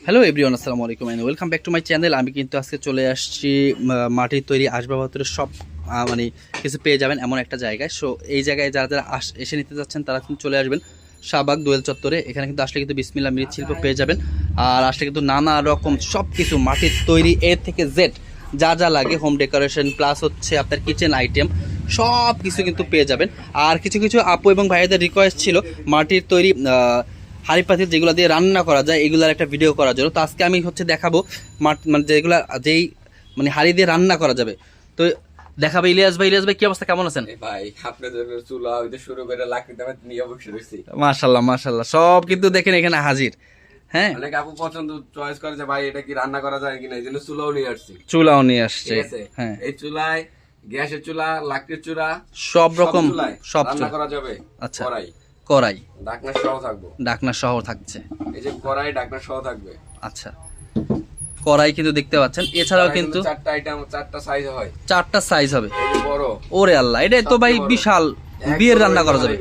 Hello everyone, আসসালামু আলাইকুম and welcome back to my channel. আমি কিন্তু আজকে চলে আসছি মাটির তৈরি আসবাবপত্রের সব মানে কিছু পেয়ে যাবেন এমন একটা জায়গায়। সো এই জায়গায় যারা যারা এসে নিতে যাচ্ছেন তারা কিন্তু চলে আসবেন শাহবাগ দোয়েল চত্বরে। এখানে কিন্তু আসলে কিন্তু বিসমিল্লাহ মৃৎশিল্প পেয়ে যাবেন। আর আসলে কিন্তু নানা রকম সব কিছু মাটির তৈরি এ থেকে জেড যা যা লাগে, হোম ডেকোরেশন প্লাস হচ্ছে আপনার কিচেন আইটেম সব কিছু কিন্তু পেয়ে যাবেন। আর কিছু কিছু আপু এবং ভাইদের রিকোয়েস্ট ছিল মাটির তৈরি হাঁড়ি পাতিল যেগুলো দিয়ে রান্না করা যায় এগুলার একটা ভিডিও করার জন্য। তো আজকে আমি হচ্ছে দেখাবো মানে যেগুলা যেই মানে হাঁড়ি দিয়ে রান্না করা যাবে। তো দেখাবে ইলিয়াস ভাই। ইলিয়াস ভাই কি অবস্থা, কেমন আছেন ভাই? আপনাদের চুলা হইতে শুরু করে লাকড়ি দামে নিয়ে বসে রয়েছি। মাশাআল্লাহ মাশাআল্লাহ, সব কিন্তু দেখেন এখানে হাজির। হ্যাঁ, অনেক আপু পছন্দ চয়েস করে যে ভাই এটা কি রান্না করা যায় কিনা, এই জন্য চুলাও নিয়ে আসছি। চুলাও নিয়ে আসছে। ঠিক আছে, হ্যাঁ, এই চুলায় গ্যাসের চুলা, লাকড়ির চুলা সব রকম সব রান্না করা যাবে। আচ্ছা, কড়াই কড়াই ঢাকনা সহ থাকবে। ঢাকনা সহ থাকছে। এই যে কড়াই ঢাকনা সহ থাকবে। আচ্ছা, কড়াই কিন্তু দেখতে পাচ্ছেন। এছাড়াও কিন্তু চারটা আইটেম, চারটা সাইজ হয়, চারটা সাইজ হবে। এই যে বড়, ওরে আল্লাহ, এটা তো ভাই বিশাল বিয়ের রান্না করা যাবে।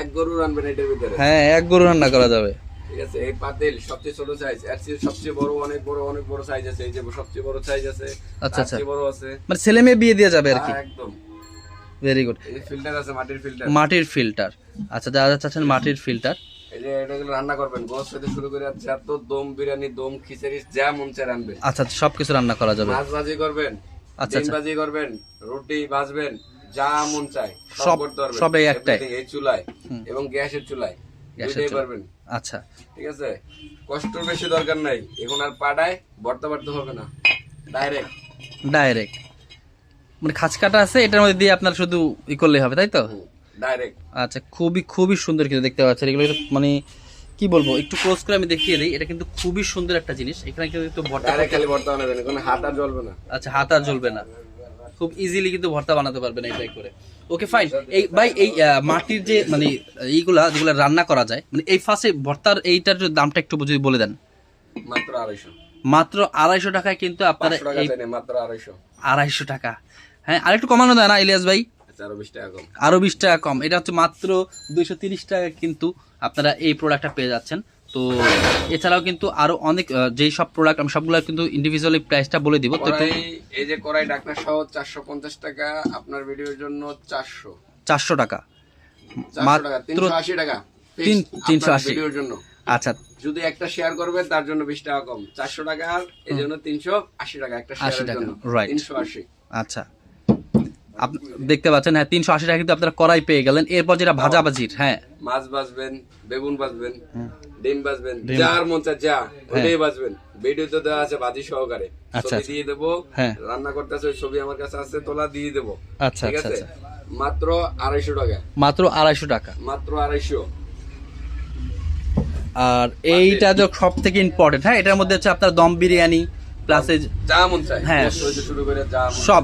এক গরু রান্নাবেন এটার ভিতরে। হ্যাঁ, এক গরু রান্না করা যাবে। ঠিক আছে, এই পাতিল সবচেয়ে ছোট সাইজ, এর চেয়ে সবচেয়ে বড় অনেক বড় অনেক বড় সাইজ আছে। এই যে সবচেয়ে বড় সাইজ আছে, আচ্ছা আচ্ছা, সবচেয়ে বড় আছে, মানে ছেলে মেয়ে বিয়ে দেওয়া যাবে আর কি। একদম ভেরি গুড। এই ফিল্টার আছে, মাটির ফিল্টার। মাটির ফিল্টার, আচ্ছা যারা যারা চাচ্ছেন মাটির ফিল্টার। এই যে এটাগুলো রান্না করবেন, গোশ থেকে শুরু করে যত দম বিরিয়ানি, দম খিচুড়ি যা মন চায় রান্নবেন। আচ্ছা, সবকিছু রান্না করা যাবে। মাছ ভাজি করবেন, আচ্ছা ডিম ভাজি করবেন, রুটি ভাজবেন, যা মন চায় সব সব করতে পারবেন। সব এই একটাই, এই চুলায় এবং গ্যাসের চুলায় দুইটাই পারবেন। আচ্ছা, ঠিক আছে, কষ্টর বেশি দরকার নাই। এখন আর পাড়ায় ভর্তা বাড়তে হবে না, ডাইরেক্ট ডাইরেক্ট মানে খাঁচ কাটা আছে, এটার মধ্যে দিয়ে আপনার শুধু ই করলেই হবে, তাই তো? ডাইরেক্ট। আচ্ছা, খুবই খুবই সুন্দর কিন্তু দেখতে পাচ্ছেন এগুলো। মানে কি বলবো, একটু ক্লোজ করে আমি দেখিয়ে দিই। এটা কিন্তু খুবই সুন্দর একটা জিনিস। এখানে কিন্তু ভর্তা ডাইরেক্ট খালি ভর্তা বানাবেন, কোনো হাত আর জ্বলবে না। আচ্ছা, হাত আর জ্বলবে না, খুব ইজিলি কিন্তু ভর্তা বানাতে পারবেন এটাই করে। Okay fine. এই ভাই এই মাটির যে মানে এইগুলা যেগুলো রান্না করা যায়, মানে এই ফার্স্টে ভর্তার এইটার দামটা একটু যদি বলে দেন। মাত্র 250, মাত্র 250 টাকায় কিন্তু আপনারা এই মাত্র 250। 250 টাকা। হ্যাঁ, আর একটু কমানো যায় না ইলিয়াস ভাই? আরো 20 টাকা কম। আরো 20 টাকা কম। এটা হচ্ছে মাত্র 230 টাকা কিন্তু আপনারা এই প্রোডাক্টটা পেয়ে যাচ্ছেন। তো এছাড়াও কিন্তু আরো অনেক যেই সব প্রোডাক্ট আমি সবগুলো কিন্তু ইন্ডিভিজুয়ালি প্রাইসটা বলে দিব। তো এই যে কড়াই ঢাকনা সহ 450 টাকা, আপনার ভিডিওর জন্য 400 টাকা, 400 টাকা, 380 টাকা 380 ভিডিওর জন্য। আচ্ছা, যদি একটা শেয়ার করবেন তার জন্য 20 টাকা কম, 400 টাকা, এই জন্য 380 টাকা একটা শেয়ারের জন্য। রাইট, 380। আচ্ছা, আপনি দেখতে পাচ্ছেন। হ্যাঁ, 380 টাকা কিন্তু আপনারা কড়াই পেয়ে গেলেন। এরপর যেটা ভাজাভাজির, হ্যাঁ মাছ ভাজবেন, বেগুন ভাজবেন, ডিম ভাজবেন, যার মন চায় যা ওটাই ভাজবেন। ভিডিওতে দেওয়া আছে ভাজি সহকারে, ছবি দিয়ে দেবো। রান্না করতেছে ওই ছবি আমার কাছে আছে, তোলা দিয়ে দেবো। আচ্ছা ঠিক আচ্ছা, আছে, মাত্র 250 টাকা, মাত্র 250 টাকা, মাত্র 250। আর এইটা যে সব থেকে ইম্পর্টেন্ট, হ্যাঁ এটার মধ্যে হচ্ছে আপনার দম বিরিয়ানি প্লাস যা মন চায়, হ্যাঁ শুরু করে যা সব,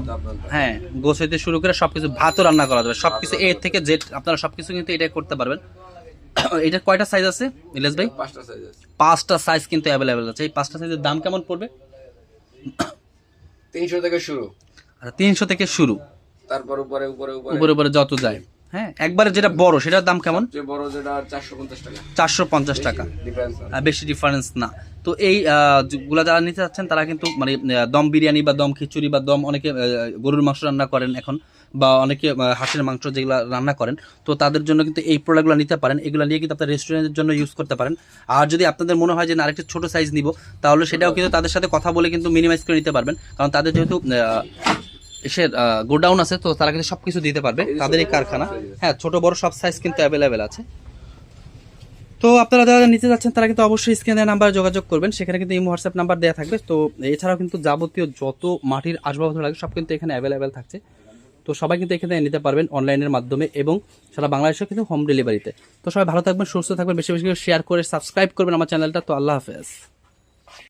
হ্যাঁ গোছ হইতে শুরু করে সবকিছু, ভাতও রান্না করা যাবে, সবকিছু এ থেকে জেড আপনারা সবকিছু কিন্তু এটা করতে পারবেন। এটা কয়টা সাইজ আছে ইলিয়াস ভাই? 5টা সাইজ আছে। 5টা সাইজ কিন্তু অ্যাভেলেবেল আছে। এই 5টা সাইজের দাম কেমন পড়বে? 300 থেকে শুরু। আচ্ছা, 300 থেকে শুরু, তারপর উপরে উপরে উপরে উপরে যত যায়। হ্যাঁ, একবারে যেটা বড় সেটার দাম কেমন? যে বড় যেটা 450 টাকা। 450 টাকা, বেশি ডিফারেন্স না। তো এই গুলা যারা নিতে চাচ্ছেন তারা কিন্তু মানে দম বিরিয়ানি বা দম খিচুড়ি বা দম, অনেকে গরুর মাংস রান্না করেন এখন, বা অনেকে হাঁসের মাংস যেগুলো রান্না করেন, তো তাদের জন্য কিন্তু এই প্রোডাক্টগুলো নিতে পারেন। এগুলো নিয়ে কিন্তু আপনার রেস্টুরেন্টের জন্য ইউজ করতে পারেন। আর যদি আপনাদের মনে হয় যে না আরেকটা ছোট সাইজ নিব, তাহলে সেটাও কিন্তু তাদের সাথে কথা বলে কিন্তু মিনিমাইজ করে নিতে পারবেন। কারণ তাদের যেহেতু এসে গোডাউন আছে, তো তারা কিন্তু সবকিছু দিতে পারবে, তাদের এই কারখানা। হ্যাঁ, ছোট বড় সব সাইজ কিন্তু অ্যাভেলেবেল আছে। তো আপনারা যারা নিতে যাচ্ছেন তারা কিন্তু অবশ্যই স্ক্রিনে নাম্বারে যোগাযোগ করবেন, সেখানে কিন্তু এই হোয়াটসঅ্যাপ নাম্বার দেওয়া থাকবে। তো এছাড়াও কিন্তু যাবতীয় যত মাটির আসবাবপত্র লাগে সব কিন্তু এখানে অ্যাভেলেবেল থাকছে। তো সবাই কিন্তু এখানে নিতে পারবেন অনলাইনের মাধ্যমে এবং সারা বাংলাদেশেও কিন্তু হোম ডেলিভারিতে। তো সবাই ভালো থাকবেন, সুস্থ থাকবেন, বেশি বেশি শেয়ার করে সাবস্ক্রাইব করবেন আমার চ্যানেলটা। তো আল্লাহ হাফেজ।